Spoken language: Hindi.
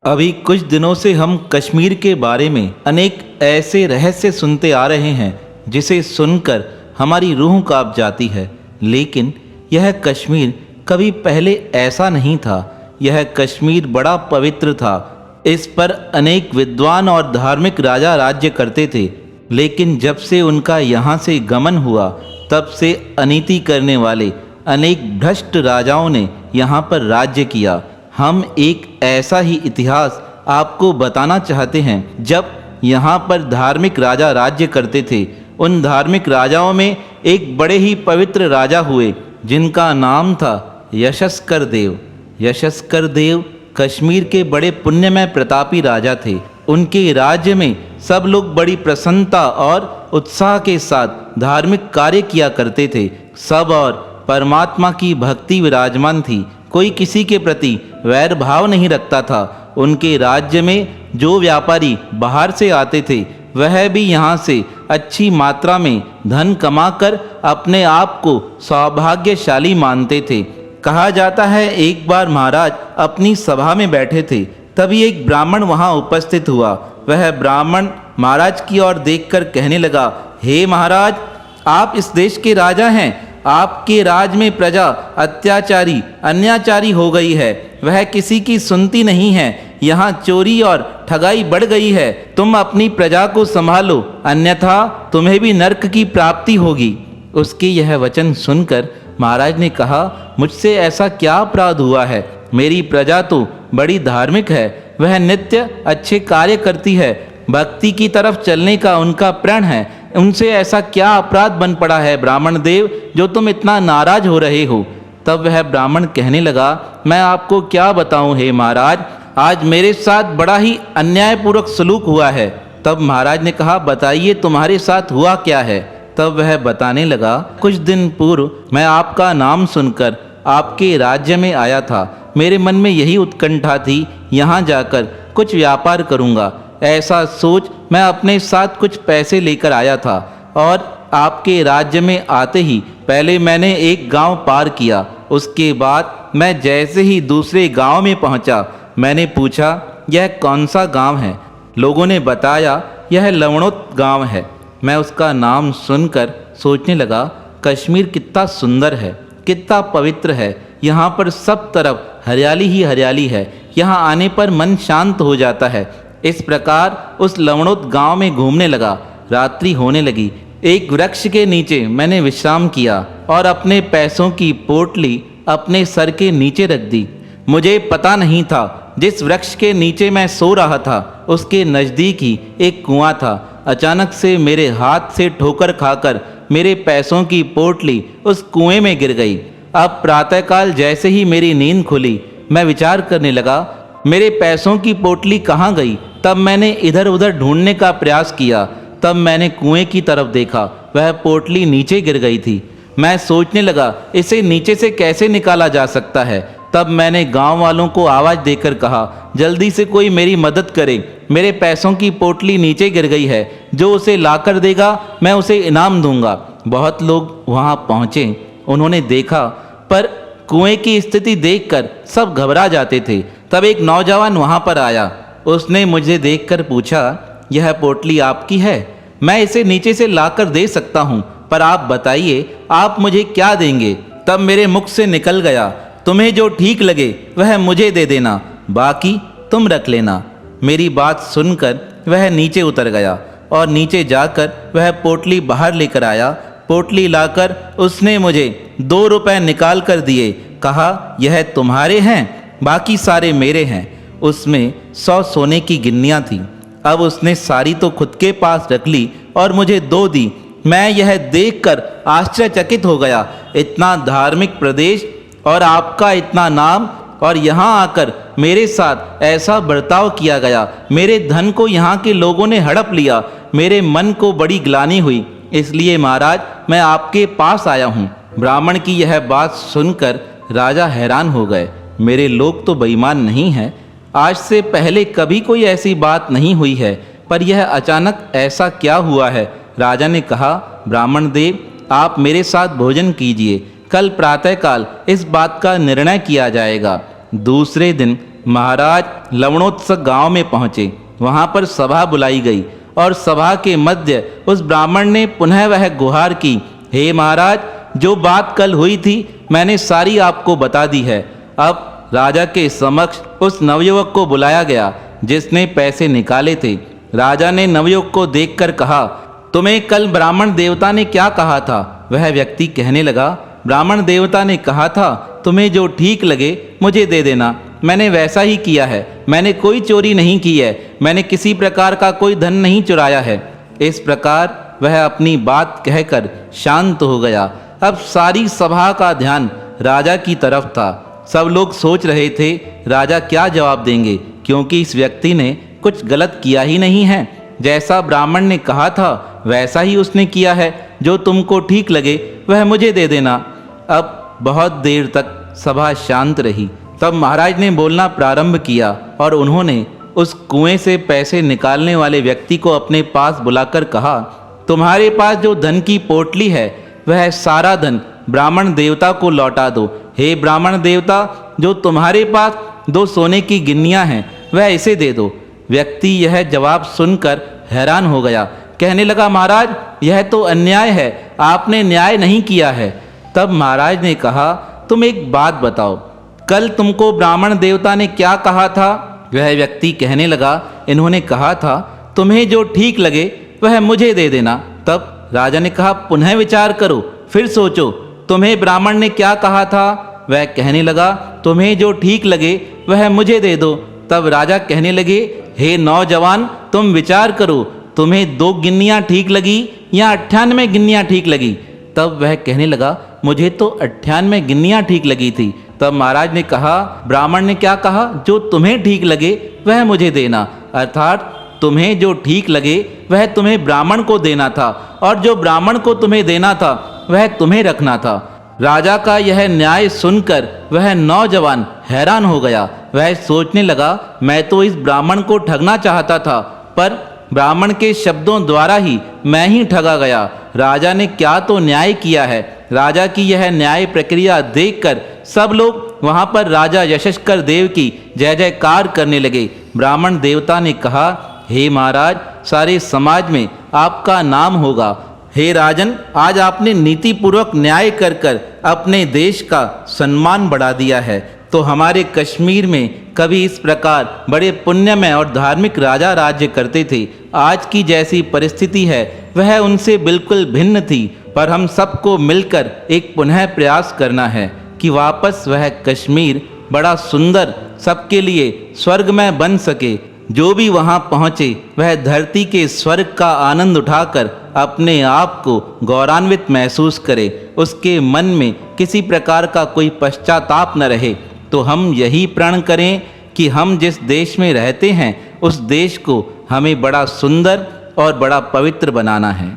अभी कुछ दिनों से हम कश्मीर के बारे में अनेक ऐसे रहस्य सुनते आ रहे हैं जिसे सुनकर हमारी रूह कांप जाती है। लेकिन यह कश्मीर कभी पहले ऐसा नहीं था। यह कश्मीर बड़ा पवित्र था। इस पर अनेक विद्वान और धार्मिक राजा राज्य करते थे। लेकिन जब से उनका यहाँ से गमन हुआ तब से अनीति करने वाले अनेक भ्रष्ट राजाओं ने यहाँ पर राज्य किया। हम एक ऐसा ही इतिहास आपको बताना चाहते हैं। जब यहाँ पर धार्मिक राजा राज्य करते थे, उन धार्मिक राजाओं में एक बड़े ही पवित्र राजा हुए जिनका नाम था यशस्कर देव। यशस्कर देव कश्मीर के बड़े पुण्यमय प्रतापी राजा थे। उनके राज्य में सब लोग बड़ी प्रसन्नता और उत्साह के साथ धार्मिक कार्य किया करते थे। सब और परमात्मा की भक्ति विराजमान थी। कोई किसी के प्रति वैर भाव नहीं रखता था। उनके राज्य में जो व्यापारी बाहर से आते थे वह भी यहाँ से अच्छी मात्रा में धन कमाकर अपने आप को सौभाग्यशाली मानते थे। कहा जाता है एक बार महाराज अपनी सभा में बैठे थे, तभी एक ब्राह्मण वहाँ उपस्थित हुआ। वह ब्राह्मण महाराज की ओर देखकर कहने लगा, हे महाराज, आप इस देश के राजा हैं। आपके राज में प्रजा अत्याचारी अन्याचारी हो गई है। वह किसी की सुनती नहीं है। यहाँ चोरी और ठगाई बढ़ गई है। तुम अपनी प्रजा को संभालो, अन्यथा तुम्हें भी नरक की प्राप्ति होगी। उसके यह वचन सुनकर महाराज ने कहा, मुझसे ऐसा क्या अपराध हुआ है? मेरी प्रजा तो बड़ी धार्मिक है। वह नित्य अच्छे कार्य करती है। भक्ति की तरफ चलने का उनका प्रण है। उनसे ऐसा क्या अपराध बन पड़ा है ब्राह्मण देव, जो तुम इतना नाराज हो रहे हो? तब वह ब्राह्मण कहने लगा, मैं आपको क्या बताऊं हे महाराज, आज मेरे साथ बड़ा ही अन्यायपूर्वक सलूक हुआ है। तब महाराज ने कहा, बताइए तुम्हारे साथ हुआ क्या है? तब वह बताने लगा, कुछ दिन पूर्व मैं आपका नाम सुनकर आपके राज्य में आया था। मेरे मन में यही उत्कंठा थी, यहाँ जाकर कुछ व्यापार करूँगा। ऐसा सोच मैं अपने साथ कुछ पैसे लेकर आया था और आपके राज्य में आते ही पहले मैंने एक गांव पार किया। उसके बाद मैं जैसे ही दूसरे गांव में पहुंचा, मैंने पूछा, यह कौन सा गांव है? लोगों ने बताया, यह लवणोत गांव है। मैं उसका नाम सुनकर सोचने लगा, कश्मीर कितना सुंदर है, कितना पवित्र है। यहाँ पर सब तरफ हरियाली ही हरियाली है। यहाँ आने पर मन शांत हो जाता है। इस प्रकार उस लवणोत गांव में घूमने लगा। रात्रि होने लगी। एक वृक्ष के नीचे मैंने विश्राम किया और अपने पैसों की पोटली अपने सर के नीचे रख दी। मुझे पता नहीं था जिस वृक्ष के नीचे मैं सो रहा था उसके नज़दीक ही एक कुआं था। अचानक से मेरे हाथ से ठोकर खाकर मेरे पैसों की पोटली उस कुएं में गिर गई। अब प्रातःकाल जैसे ही मेरी नींद खुली, मैं विचार करने लगा, मेरे पैसों की पोटली कहाँ गई? तब मैंने इधर उधर ढूंढने का प्रयास किया। तब मैंने कुएं की तरफ देखा, वह पोटली नीचे गिर गई थी। मैं सोचने लगा, इसे नीचे से कैसे निकाला जा सकता है। तब मैंने गांव वालों को आवाज़ देकर कहा, जल्दी से कोई मेरी मदद करे। मेरे पैसों की पोटली नीचे गिर गई है। जो उसे लाकर देगा मैं उसे इनाम दूंगा। बहुत लोग वहां पहुंचे। उन्होंने देखा, पर कुएं की स्थिति देखकर सब घबरा जाते थे। तब एक नौजवान वहां पर आया। उसने मुझे देखकर पूछा, यह पोटली आपकी है? मैं इसे नीचे से लाकर दे सकता हूँ, पर आप बताइए आप मुझे क्या देंगे? तब मेरे मुख से निकल गया, तुम्हें जो ठीक लगे वह मुझे दे देना, बाकी तुम रख लेना। मेरी बात सुनकर वह नीचे उतर गया और नीचे जाकर वह पोटली बाहर लेकर आया। पोटली लाकर उसने मुझे 2 रुपए निकाल कर दिए। कहा, यह तुम्हारे हैं, बाकी सारे मेरे हैं। उसमें 100 सोने की गिन्नियाँ थीं। अब उसने सारी तो खुद के पास रख ली और मुझे 2 दी। मैं यह देखकर आश्चर्यचकित हो गया। इतना धार्मिक प्रदेश और आपका इतना नाम, और यहाँ आकर मेरे साथ ऐसा बर्ताव किया गया। मेरे धन को यहाँ के लोगों ने हड़प लिया। मेरे मन को बड़ी ग्लानि हुई। इसलिए महाराज मैं आपके पास आया हूँ। ब्राह्मण की यह बात सुनकर राजा हैरान हो गए। मेरे लोग तो बेईमान नहीं हैं। आज से पहले कभी कोई ऐसी बात नहीं हुई है, पर यह अचानक ऐसा क्या हुआ है? राजा ने कहा, ब्राह्मण देव, आप मेरे साथ भोजन कीजिए। कल प्रातःकाल इस बात का निर्णय किया जाएगा। दूसरे दिन महाराज लवणोत्सव गांव में पहुँचे। वहाँ पर सभा बुलाई गई और सभा के मध्य उस ब्राह्मण ने पुनः वह गुहार की, हे महाराज, जो बात कल हुई थी मैंने सारी आपको बता दी है। अब राजा के समक्ष उस नवयुवक को बुलाया गया जिसने पैसे निकाले थे। राजा ने नवयुवक को देखकर कहा, तुम्हें कल ब्राह्मण देवता ने क्या कहा था? वह व्यक्ति कहने लगा, ब्राह्मण देवता ने कहा था तुम्हें जो ठीक लगे मुझे दे देना। मैंने वैसा ही किया है। मैंने कोई चोरी नहीं की है। मैंने किसी प्रकार का कोई धन नहीं चुराया है। इस प्रकार वह अपनी बात कहकर शांत हो गया। अब सारी सभा का ध्यान राजा की तरफ था। सब लोग सोच रहे थे राजा क्या जवाब देंगे, क्योंकि इस व्यक्ति ने कुछ गलत किया ही नहीं है। जैसा ब्राह्मण ने कहा था वैसा ही उसने किया है। जो तुमको ठीक लगे वह मुझे दे देना। अब बहुत देर तक सभा शांत रही। तब महाराज ने बोलना प्रारंभ किया और उन्होंने उस कुएं से पैसे निकालने वाले व्यक्ति को अपने पास बुलाकर कहा, तुम्हारे पास जो धन की पोटली है वह सारा धन ब्राह्मण देवता को लौटा दो। हे ब्राह्मण देवता, जो तुम्हारे पास 2 सोने की गिन्नियां हैं वह इसे दे दो। व्यक्ति यह जवाब सुनकर हैरान हो गया। कहने लगा, महाराज यह तो अन्याय है, आपने न्याय नहीं किया है। तब महाराज ने कहा, तुम एक बात बताओ, कल तुमको ब्राह्मण देवता ने क्या कहा था? वह व्यक्ति कहने लगा, इन्होंने कहा था तुम्हें जो ठीक लगे वह मुझे दे देना। तब राजा ने कहा, पुनः विचार करो, फिर सोचो, तुम्हें ब्राह्मण ने क्या कहा था? वह कहने लगा, तुम्हें जो ठीक लगे वह मुझे दे दो। तब राजा कहने लगे, हे नौजवान, तुम विचार करो, तुम्हें 2 गिन्नियां ठीक लगी या 98 गिन्नियां ठीक लगी? तब वह कहने लगा, मुझे तो 98 गिन्नियां ठीक लगी थी। तब महाराज ने कहा, ब्राह्मण ने क्या कहा? जो तुम्हें ठीक लगे वह मुझे देना। अर्थात तुम्हें जो ठीक लगे वह तुम्हें ब्राह्मण को देना था और जो ब्राह्मण को तुम्हें देना था वह तुम्हें रखना था। राजा का यह न्याय सुनकर वह नौजवान हैरान हो गया। वह सोचने लगा, मैं तो इस ब्राह्मण को ठगना चाहता था, पर ब्राह्मण के शब्दों द्वारा ही मैं ही ठगा गया। राजा ने क्या तो न्याय किया है। राजा की यह न्याय प्रक्रिया देखकर सब लोग वहां पर राजा यशस्कर देव की जय जयकार करने लगे। ब्राह्मण देवता ने कहा, हे महाराज, सारे समाज में आपका नाम होगा। हे राजन, आज आपने नीतिपूर्वक न्याय कर कर अपने देश का सम्मान बढ़ा दिया है। तो हमारे कश्मीर में कभी इस प्रकार बड़े पुण्यमय और धार्मिक राजा राज्य करते थे। आज की जैसी परिस्थिति है वह उनसे बिल्कुल भिन्न थी, पर हम सबको मिलकर एक पुनः प्रयास करना है कि वापस वह कश्मीर बड़ा सुंदर सबके लिए स्वर्गमय बन सके। जो भी वहां पहुंचे वह धरती के स्वर्ग का आनंद उठाकर अपने आप को गौरवान्वित महसूस करे, उसके मन में किसी प्रकार का कोई पश्चाताप न रहे। तो हम यही प्रण करें कि हम जिस देश में रहते हैं उस देश को हमें बड़ा सुंदर और बड़ा पवित्र बनाना है।